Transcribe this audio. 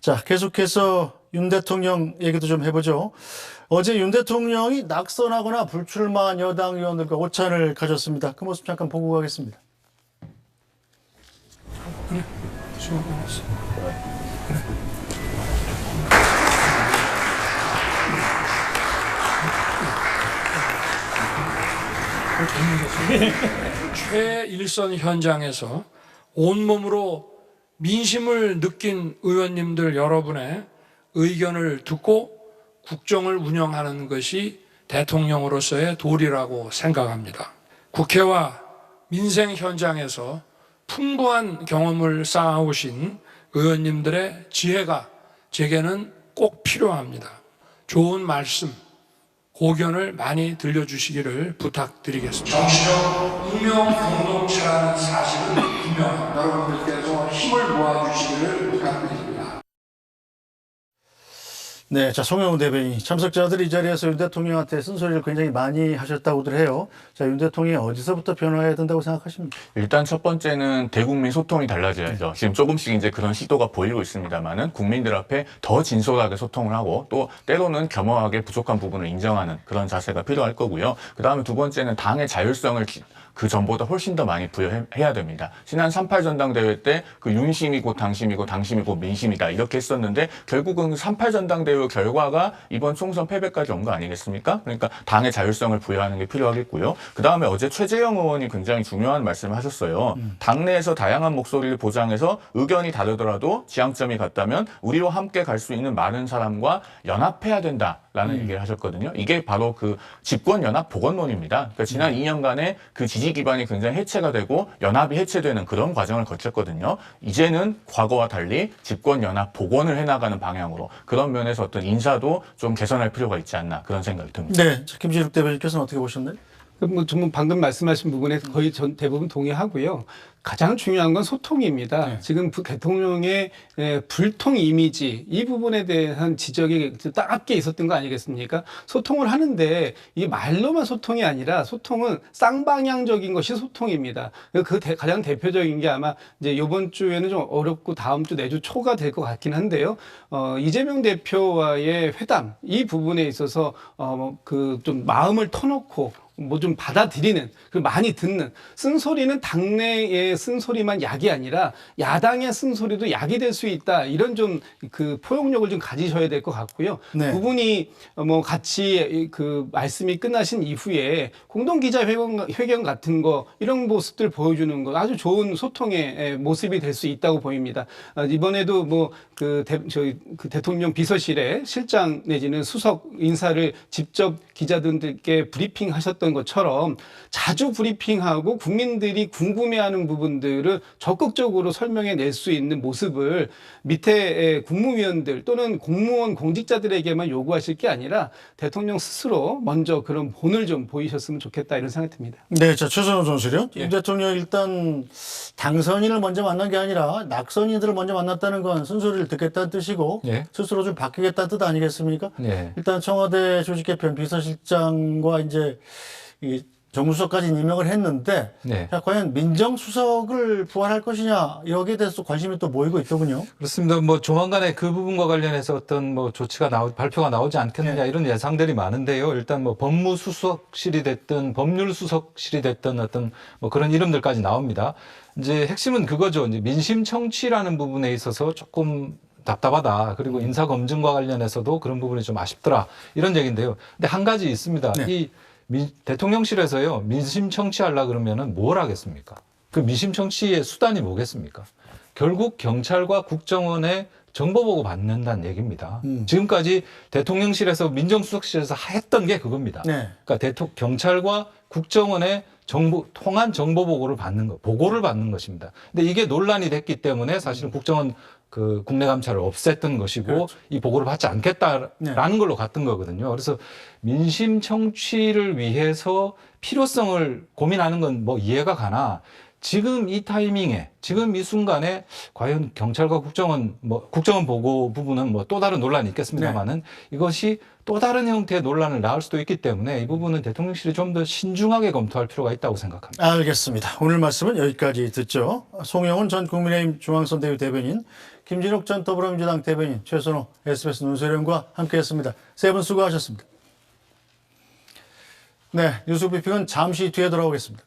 자, 계속해서 윤 대통령 얘기도 좀 해보죠. 어제 윤 대통령이 낙선하거나 불출마한 여당 의원들과 오찬을 가졌습니다. 그 모습 잠깐 보고 가겠습니다. 그래, 수고 많았어. 그래. 최일선 현장에서 온몸으로 민심을 느낀 의원님들 여러분의 의견을 듣고 국정을 운영하는 것이 대통령으로서의 도리라고 생각합니다. 국회와 민생 현장에서 풍부한 경험을 쌓아오신 의원님들의 지혜가 제게는 꼭 필요합니다. 좋은 말씀, 고견을 많이 들려주시기를 부탁드리겠습니다. 정치적 운명 공동체라는 사실은 분명합니다. 여러분들께서 힘을 모아주시기를 부탁드립니다. 네, 자, 송영훈 대변인. 참석자들이 이 자리에서 윤 대통령한테 쓴소리를 굉장히 많이 하셨다고들 해요. 자, 윤 대통령이 어디서부터 변화해야 된다고 생각하십니까? 일단 첫 번째는 대국민 소통이 달라져야죠. 지금 조금씩 이제 그런 시도가 보이고 있습니다만은 국민들 앞에 더 진솔하게 소통을 하고 또 때로는 겸허하게 부족한 부분을 인정하는 그런 자세가 필요할 거고요. 그 다음에 두 번째는 당의 자율성을 그 전보다 훨씬 더 많이 부여해야 됩니다. 지난 3.8 전당대회 때 그 윤심이고 당심이고 당심이고 민심이다 이렇게 했었는데 결국은 3.8 전당대회 결과가 이번 총선 패배까지 온 거 아니겠습니까? 그러니까 당의 자율성을 부여하는 게 필요하겠고요. 그 다음에 어제 최재형 의원이 굉장히 중요한 말씀을 하셨어요. 당내에서 다양한 목소리를 보장해서 의견이 다르더라도 지향점이 같다면 우리와 함께 갈 수 있는 많은 사람과 연합해야 된다라는 얘기를 하셨거든요. 이게 바로 그 집권연합 복원론입니다. 그러니까 지난 2년간의 그 지지 기반이 굉장히 해체가 되고 연합이 해체되는 그런 과정을 거쳤거든요. 이제는 과거와 달리 집권연합 복원을 해나가는 방향으로 그런 면에서 어떤 인사도 좀 개선할 필요가 있지 않나 그런 생각이 듭니다. 네, 자, 김진욱 대변인께서는 어떻게 보셨나요? 뭐 정말 방금 말씀하신 부분에 거의 대부분 동의하고요. 가장 중요한 건 소통입니다. 네. 지금 대통령의 불통 이미지 이 부분에 대한 지적이 따갑게 있었던 거 아니겠습니까? 소통을 하는데 이 말로만 소통이 아니라 소통은 쌍방향적인 것이 소통입니다. 가장 대표적인 게 아마 이제 이번 주에는 좀 어렵고 다음 주 내주 초가 될 것 같긴 한데요. 이재명 대표와의 회담 이 부분에 있어서 그 좀 마음을 터놓고 뭐 좀 받아들이는, 그 많이 듣는 쓴소리는 당내의 쓴소리만 약이 아니라 야당의 쓴소리도 약이 될 수 있다. 이런 좀 그 포용력을 좀 가지셔야 될 것 같고요. 네. 부분이 뭐 같이 그 말씀이 끝나신 이후에 공동 기자회견 같은 거 이런 모습들 보여주는 거 아주 좋은 소통의 모습이 될 수 있다고 보입니다. 이번에도 뭐 그 대통령 비서실에 실장 내지는 수석 인사를 직접 기자들께 브리핑하셨던 것처럼 자주 브리핑하고 국민들이 궁금해하는 부분들을 적극적으로 설명해 낼 수 있는 모습을 밑에 국무위원들 또는 공무원 공직자들에게만 요구하실 게 아니라 대통령 스스로 먼저 그런 본을 좀 보이셨으면 좋겠다 이런 생각이 듭니다. 네, 자, 최선호 전술이요. 윤 대통령 일단 당선인을 먼저 만난 게 아니라 낙선인들을 먼저 만났다는 건 순서를 듣겠다는 뜻이고 예. 스스로 좀 바뀌겠다는 뜻 아니겠습니까? 예. 일단 청와대 조직개편 비서실장과 이제 이 정무수석까지 임명을 했는데 네. 자, 과연 민정수석을 부활할 것이냐 여기에 대해서 관심이 또 모이고 있더군요. 그렇습니다. 뭐 조만간에 그 부분과 관련해서 어떤 뭐 조치가 발표가 나오지 않겠느냐 네. 이런 예상들이 많은데요. 일단 뭐 법무수석실이 됐든 법률수석실이 됐든 어떤 뭐 그런 이름들까지 나옵니다. 이제 핵심은 그거죠. 이제 민심 청취라는 부분에 있어서 조금 답답하다. 그리고 인사 검증과 관련해서도 그런 부분이 좀 아쉽더라. 이런 얘기인데요. 근데 한 가지 있습니다. 네. 이 대통령실에서요, 민심 청취하려 그러면은 뭘 하겠습니까? 그 민심 청취의 수단이 뭐겠습니까? 결국 경찰과 국정원의 정보 보고 받는다는 얘기입니다. 지금까지 대통령실에서 민정수석실에서 했던 게 그겁니다. 네. 그러니까 경찰과 국정원의 통한 정보 보고를 받는 보고를 받는 것입니다. 근데 이게 논란이 됐기 때문에 사실은 국정원 그 국내 감찰을 없앴던 것이고 그렇죠. 이 보고를 받지 않겠다라는 네. 걸로 갔던 거거든요. 그래서 민심 청취를 위해서 필요성을 고민하는 건 뭐 이해가 가나 지금 이 타이밍에 지금 이 순간에 과연 경찰과 국정원 국정원 보고 부분은 뭐 또 다른 논란이 있겠습니다만은 이것이 또 다른 형태의 논란을 낳을 수도 있기 때문에 이 부분은 대통령실이 좀 더 신중하게 검토할 필요가 있다고 생각합니다. 알겠습니다. 오늘 말씀은 여기까지 듣죠. 송영훈 전 국민의힘 중앙선대위 대변인, 김진욱 전 더불어민주당 대변인, 최선호 SBS 논설위원과 함께했습니다. 세 분 수고하셨습니다. 네, 뉴스 브리핑은 잠시 뒤에 돌아오겠습니다.